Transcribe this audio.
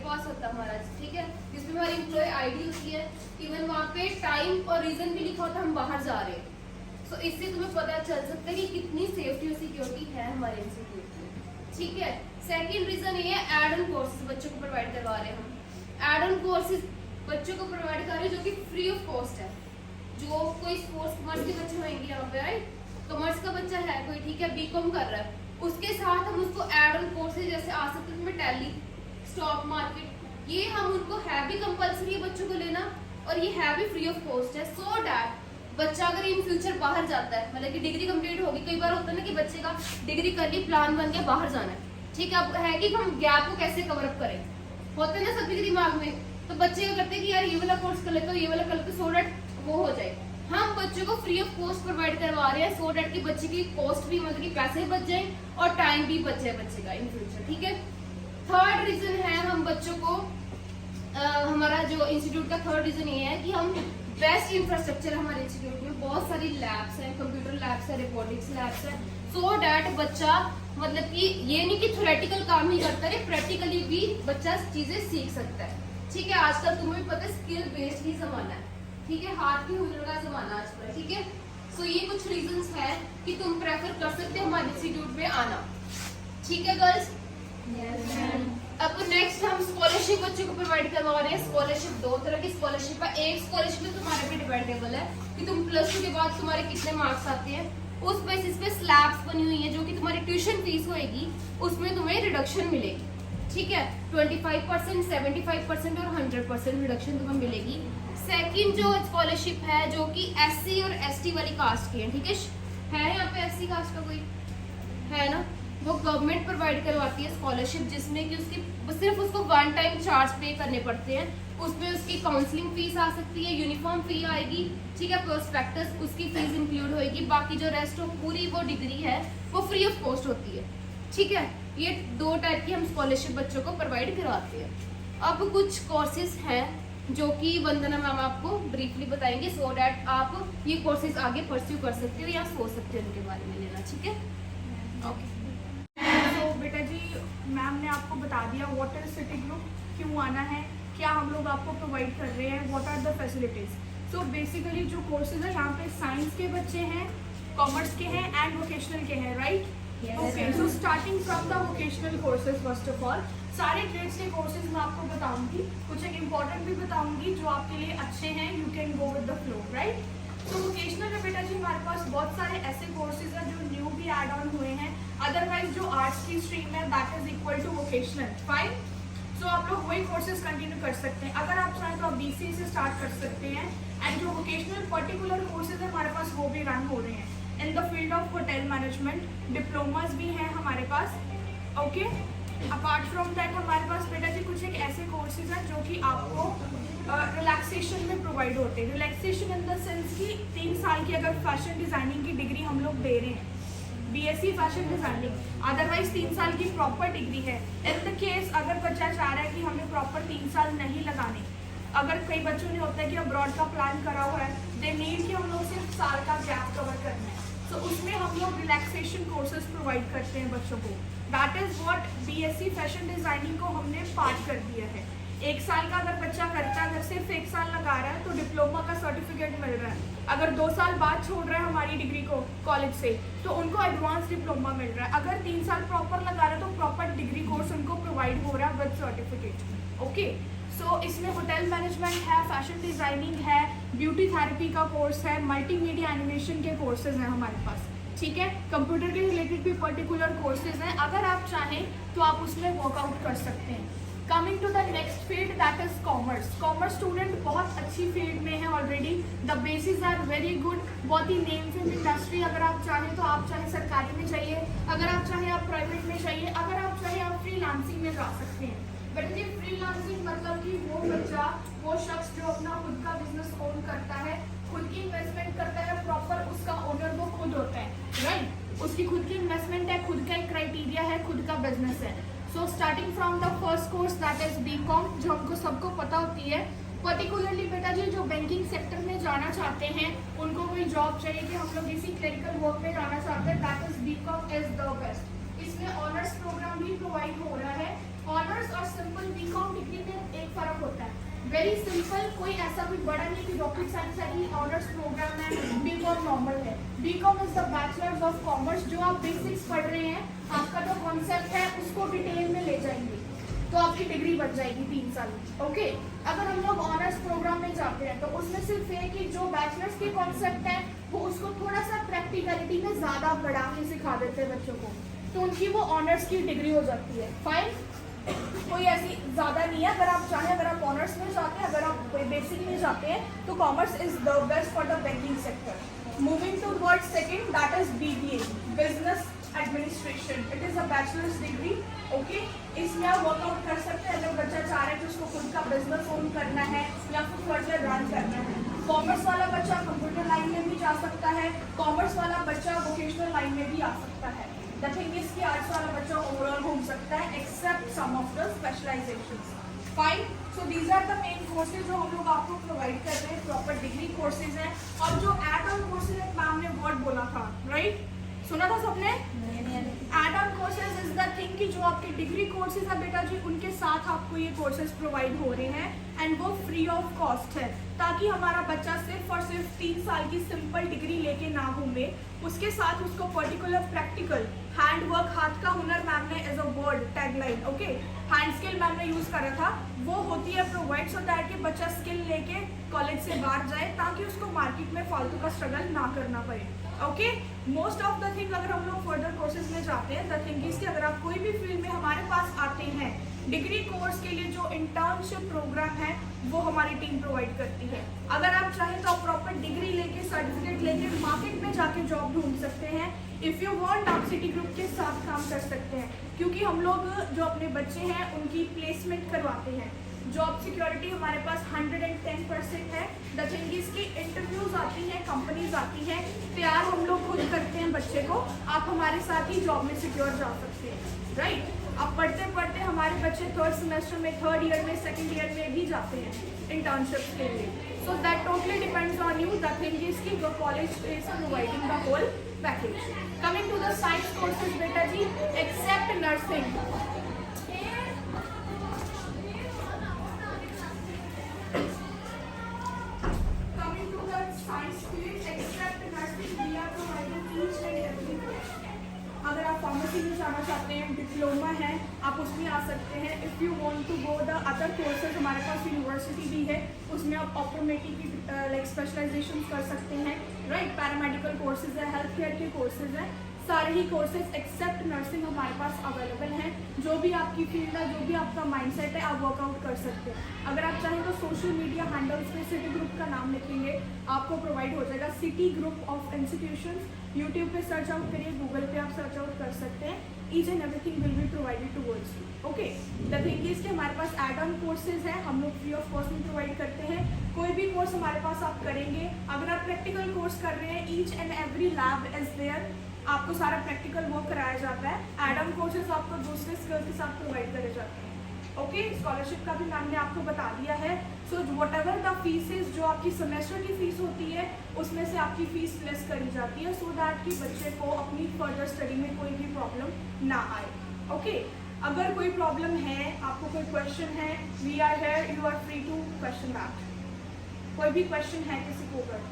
पास होता है हमारा, ठीक है, जिसमें हमारी एम्प्लॉय आईडी होती है, इवन वहाँ पे टाइम और रीजन भी लिखा होता है हम बाहर जा रहे हैं। सो इससे तुम्हें पता चल सकता है कि कितनी सेफ्टी और सिक्योरिटी है हमारे इंस्टीट्यूट में, ठीक है। सेकेंड रीजन ये है एड ऑन कोर्सेज बच्चों को प्रोवाइड करवा रहे हैं हम। एड ऑन कोर्सेज बच्चों को प्रोवाइड कर रहे हैं जो कि फ्री ऑफ कॉस्ट है। जो कोई स्पोर्ट्स कॉमर्स के बच्चे होंगे यहाँ पे, राइट, कॉमर्स का बच्चा है कोई, ठीक है, बीकॉम कर रहा है, उसके साथ हम उसको एड ऑन कोर्सेज जैसे आ सकते हैं टैली, स्टॉक मार्केट, ये हम उनको है भी कंपलसरी है बच्चों को लेना और ये है भी फ्री ऑफ कॉस्ट है। सो डैट बच्चा अगर इन फ्यूचर बाहर जाता है, मतलब कि डिग्री कंप्लीट होगी, कई बार होता है ना कि बच्चे का डिग्री कर ली, प्लान बन गया बाहर जाना है, ठीक है, अब है कि हम गैप को कैसे कवर अप करें, होते हैं ना सभी के दिमाग में, तो बच्चे क्या करते हैं कि यार ये वाला कोर्स कर लेते हो, ये वाला कर लेते, सो डैट वो हो जाए। हम बच्चों को फ्री ऑफ कॉस्ट प्रोवाइड करवा रहे हैं सो डैट कि बच्चे की कॉस्ट भी, मतलब कि पैसे बच जाए और टाइम भी बच जाए बच्चे का इन फ्यूचर, ठीक है। थर्ड रीजन है हम बच्चों को हमारा जो इंस्टीट्यूट का थर्ड रीजन ये है कि हम बेस्ट इंफ्रास्ट्रक्चर हमारे इंस्टीट्यूट में, बहुत सारी लैब्स हैं, कंप्यूटर लैब्स है, रोबोटिक्स लैब्स है, सो डैट बच्चा मतलब कि ये नहीं कि थ्योरेटिकल काम ही करता है, प्रैक्टिकली भी बच्चा चीजें सीख सकता है, ठीक है। आजकल तुम्हें भी पता है स्किल बेस्ड ही जमाना है, ठीक है, हाथ के हुनर का जमाना आजकल, ठीक है। सो ये कुछ रीजंस है कि तुम प्रेफर कर सकते हो हमारे इंस्टीट्यूट में आना, ठीक है गर्ल्स। अब नेक्स्ट हम स्कॉलरशिप बच्चों को प्रोवाइड करवा रहे हैं। स्कॉलरशिप दो तरह की स्कॉलरशिप है, एक स्कॉलरशिप तो तुम्हारे पे डिपेंडेबल है कि तुम +2 के बाद तुम्हारे कितने मार्क्स आते हैं, उस बेसिस पे स्लैब्स बनी हुई है जो कि तुम्हारी ट्यूशन फीस होएगी उसमें तुम्हें रिडक्शन मिलेगी, ठीक है, 25%, 75% और 100% रिडक्शन तुम्हें मिलेगी। सेकंड जो स्कॉलरशिप है जो कि SC और ST वाली कास्ट की है, ठीक है यहाँ पे SC कास्ट का कोई है ना, वो गवर्नमेंट प्रोवाइड करवाती है स्कॉलरशिप, जिसमें कि उसकी सिर्फ उसको वन टाइम चार्ज पे करने पड़ते हैं, उसमें उसकी काउंसलिंग फीस आ सकती है, यूनिफॉर्म फी आएगी, ठीक है, प्रोस्पेक्टस उसकी फीस इंक्लूड होएगी, बाकी जो रेस्ट ऑफ पूरी वो डिग्री है वो फ्री ऑफ कॉस्ट होती है, ठीक है। ये दो टाइप की हम स्कॉलरशिप बच्चों को प्रोवाइड करवाते हैं। अब कुछ कोर्सेज हैं जो कि वंदना मैम आपको ब्रीफली बताएंगे सो डैट आप ये कोर्सेज आगे परस्यू कर सकते हो या सोच सकते हो उनके बारे में लेना, ठीक है, ओके। बेटा जी मैम ने आपको बता दिया व्हाट इज सिटी ग्रुप, क्यों आना है, क्या हम लोग आपको प्रोवाइड कर रहे हैं, what are the facilities. So basically जो कोर्सेज है यहाँ पे साइंस के बच्चे हैं, कॉमर्स के हैं एंड वोकेशनल के हैं, right. Okay, so starting from the vocational courses first of all सारे ट्रेड्स के कोर्सेज मैं आपको बताऊंगी, कुछ एक इम्पॉर्टेंट भी बताऊंगी जो आपके लिए अच्छे हैं, you can go with the flow, right. तो वोकेशनल में बेटा जी हमारे पास बहुत सारे ऐसे कोर्सेज हैं जो न्यू भी ऐड ऑन हुए हैं, अदरवाइज जो आर्ट्स की स्ट्रीम है that is equal to vocational, fine. So आप लोग वही कोर्सेज कंटिन्यू कर सकते हैं, अगर आप चाहें तो आप BCA से स्टार्ट कर सकते हैं, एंड जो वोकेशनल पर्टिकुलर कोर्सेज है हमारे पास वो भी रन हो रहे हैं in the field of hotel management, diplomas भी हैं हमारे पास, ओके। अपार्ट फ्रॉम दैट हमारे पास बेटा जी कुछ एक ऐसे कोर्सेज हैं जो कि आपको रिलैक्सेशन में प्रोवाइड होते हैं, रिलैक्सेशन इन द सेंस कि 3 साल की अगर फैशन डिज़ाइनिंग की डिग्री हम लोग दे रहे हैं, BSc फैशन डिज़ाइनिंग, अदरवाइज 3 साल की प्रॉपर डिग्री है, इन द केस अगर बच्चा चाह रहा है कि हमें प्रॉपर 3 साल नहीं लगाने, अगर कई बच्चों ने होता है कि अब्रॉड का प्लान करा हुआ है, दे नीड कि हम लोग सिर्फ साल का गैप कवर करना है, तो उसमें हम लोग रिलैक्सेशन कोर्सेज प्रोवाइड करते हैं बच्चों को, that is what BSc fashion designing को हमने पार्ट कर दिया है। 1 साल का अगर बच्चा करता है, अगर सिर्फ 1 साल लगा रहा है तो डिप्लोमा का सर्टिफिकेट मिल रहा है, अगर 2 साल बाद छोड़ रहा है हमारी डिग्री को कॉलेज से तो उनको एडवांस डिप्लोमा मिल रहा है, अगर 3 साल प्रॉपर लगा रहा है तो प्रॉपर डिग्री कोर्स उनको प्रोवाइड हो रहा है विद सर्टिफिकेट, ओके। सो इसमें होटल मैनेजमेंट है, फैशन डिज़ाइनिंग है, ब्यूटी थेरेपी का कोर्स है, मल्टीमीडिया एनिमेशन के कोर्सेज हैं हमारे पास, ठीक है, कंप्यूटर के रिलेटेड भी पर्टिकुलर कोर्सेज हैं, अगर आप चाहें तो आप उसमें वर्कआउट कर सकते हैं। Coming to the next field that is commerce. Commerce student बहुत अच्छी फील्ड में है already, the basis are very good, बहुत ही नेम फेम इंडस्ट्री, अगर आप चाहें तो आप चाहे सरकारी में चाहिए, अगर आप चाहें आप प्राइवेट में चाहिए, अगर आप चाहें आप फ्रीलांसिंग में जा सकते हैं। बट ये फ्रीलांसिंग मतलब कि वो बच्चा, वो शख्स जो अपना खुद का बिजनेस ओन करता है, खुद की इन्वेस्टमेंट करता है, प्रॉपर उसका ओनर वो खुद होता है, राइट, उसकी खुद की इन्वेस्टमेंट है, खुद का एक क्राइटेरिया है, खुद का बिजनेस है। So starting from the first course that is BCom, जो हमको सबको पता होती है, पर्टिकुलरली बेटा जी जो बैंकिंग सेक्टर में जाना चाहते हैं, उनको कोई जॉब चाहिए कि हम लोग इसी क्लरिकल वर्क में जाना चाहते हैं, that is BCom is the best. इसमें ऑनर्स प्रोग्राम भी प्रोवाइड हो रहा है ऑनर्स और सिंपल बीकॉम डिग्री में एक फर्क होता है, वेरी सिंपल, कोई ऐसा भी बड़ा नहीं कि रॉकेट साइंस है कि ऑनर्स प्रोग्राम है, बीकॉम नॉर्मल है। BCom is the bachelors of commerce, जो आप बेसिक्स पढ़ रहे हैं, आपका जो कॉन्सेप्ट है उसको डिटेल में ले जाएंगे तो आपकी डिग्री बन जाएगी 3 साल में। ओके, अगर हम लोग ऑनर्स प्रोग्राम में जाते हैं तो उसमें सिर्फ ये कि जो बैचलर्स के कॉन्सेप्ट है वो उसको थोड़ा सा प्रैक्टिकलिटी में ज़्यादा बढ़ा के सिखा देते हैं बच्चों को, तो उनकी वो ऑनर्स की डिग्री हो जाती है। फाइन, कोई ऐसी ज़्यादा नहीं है। अगर आप चाहें, अगर आप ऑनर्स में जाते हैं, अगर आप कोई बेसिक में जाते हैं तो commerce is the best for the banking sector. Moving to word second, that is BBA, business administration. It is a bachelors degree. Okay, इसमें आप वर्कआउट कर सकते हैं अगर बच्चा चाह रहे हैं कि उसको खुद का बिजनेस ओन करना है या फिर फर्दर रन करना है। कॉमर्स वाला बच्चा कंप्यूटर लाइन में भी जा सकता है, कॉमर्स वाला बच्चा वोकेशनल लाइन में भी आ सकता है। द थिंग इज कि आर्ट्स वाला बच्चा ओवरऑल घूम सकता है except some of the specializations. Fine, so these are the main courses जो हम लोग आपको प्रोवाइड कर रहे हैं, प्रॉपर डिग्री कोर्सेज हैं। और जो एड ऑन कोर्सेज है, मैम ने वर्ड बोला था, राइट? सुना था सबने? Add on courses is the thing कि जो आपके डिग्री कोर्सेज है बेटा जी, उनके साथ आपको ये कोर्सेज प्रोवाइड हो रहे हैं एंड वो फ्री ऑफ कॉस्ट है, ताकि हमारा बच्चा सिर्फ और सिर्फ 3 साल की सिंपल डिग्री लेके ना घूमे, उसके साथ उसको पर्टिकुलर प्रैक्टिकल हैंड वर्क, हाथ का हुनर मैम ने as a word tagline, okay, hand skill ma'am ने यूज करा था, वो होती है प्रोवाइड, सो दैट कि बच्चा स्किल लेके कॉलेज से बाहर जाए, ताकि उसको मार्केट में फालतू का स्ट्रगल ना करना पड़े। Okay, most of the thing अगर हम लोग फर्दर कोर्सेज में जाते हैं, द थिंग इज कि अगर आप कोई भी फील्ड में हमारे पास आते हैं, डिग्री कोर्स के लिए जो इंटर्नशिप प्रोग्राम है वो हमारी टीम प्रोवाइड करती है। अगर आप चाहें तो आप प्रॉपर डिग्री लेके, सर्टिफिकेट लेके मार्केट में जाके जॉब ढूंढ सकते हैं। इफ़ यू वांट, आप सिटी ग्रुप के साथ काम कर सकते हैं, क्योंकि हम लोग जो अपने बच्चे हैं उनकी प्लेसमेंट करवाते हैं। जॉब सिक्योरिटी हमारे पास 110% है। द थिंग इज की इंटरव्यूज आती हैं, कंपनीज आती हैं, तैयार हम लोग खुद करते हैं बच्चे को, आप हमारे साथ ही जॉब में सिक्योर जा सकते हैं, राइट? अब पढ़ते पढ़ते हमारे बच्चे 3rd सेमेस्टर में, 3rd ईयर में, 2nd ईयर में भी जाते हैं इंटर्नशिप के लिए। So that totally depends on you. The thing is की जो college is providing the whole package. Coming to the science courses बेटा जी, एक्सेप्ट नर्सिंग, अगर आप फार्मेसी में जाना चाहते हैं, डिप्लोमा है, आप उसमें आ सकते हैं। If you want to go the other courses, हमारे पास यूनिवर्सिटी भी है, उसमें आप ऑप्टोमेट्री की लाइक स्पेशलाइजेशन कर सकते हैं, राइट? पैरामेडिकल कोर्सेज है, हेल्थ केयर के कोर्सेज हैं, सारे ही कोर्सेज एक्सेप्ट नर्सिंग हमारे पास अवेलेबल हैं। जो भी आपकी फील्ड है, जो भी आपका माइंडसेट है, आप वर्कआउट कर सकते हैं। अगर आप चाहें तो सोशल मीडिया हैंडल्स में सिटी ग्रुप का नाम लिखेंगे, आपको प्रोवाइड हो जाएगा city group of institutions. YouTube पे सर्च आउट करिए, गूगल पे आप सर्च आउट कर सकते हैं। Each and everything will be provided towards you. Okay, the thing is कि हमारे पास एड ऑन कोर्सेज हैं, हम लोग फ्री ऑफ कॉस्ट में प्रोवाइड करते हैं। कोई भी कोर्स हमारे पास आप करेंगे, अगर आप प्रैक्टिकल कोर्स कर रहे हैं, each and every lab is there, आपको सारा प्रैक्टिकल वर्क कराया जाता है। एड ऑन कोर्सेज आपको दूसरे स्किल के साथ प्रोवाइड करे जाते हैं। ओके, स्कॉलरशिप का भी मैम ने आपको बता दिया है। So what ever the faeces, जो आपकी सेमेस्टर की फीस होती है, उसमें से आपकी फीस लेस करी जाती है, सो दैट कि बच्चे को अपनी फर्दर स्टडी में कोई भी प्रॉब्लम ना आए। ओके, अगर कोई प्रॉब्लम है, आपको कोई क्वेश्चन है, we are here, you are free to question that. कोई भी क्वेश्चन है किसी को अगर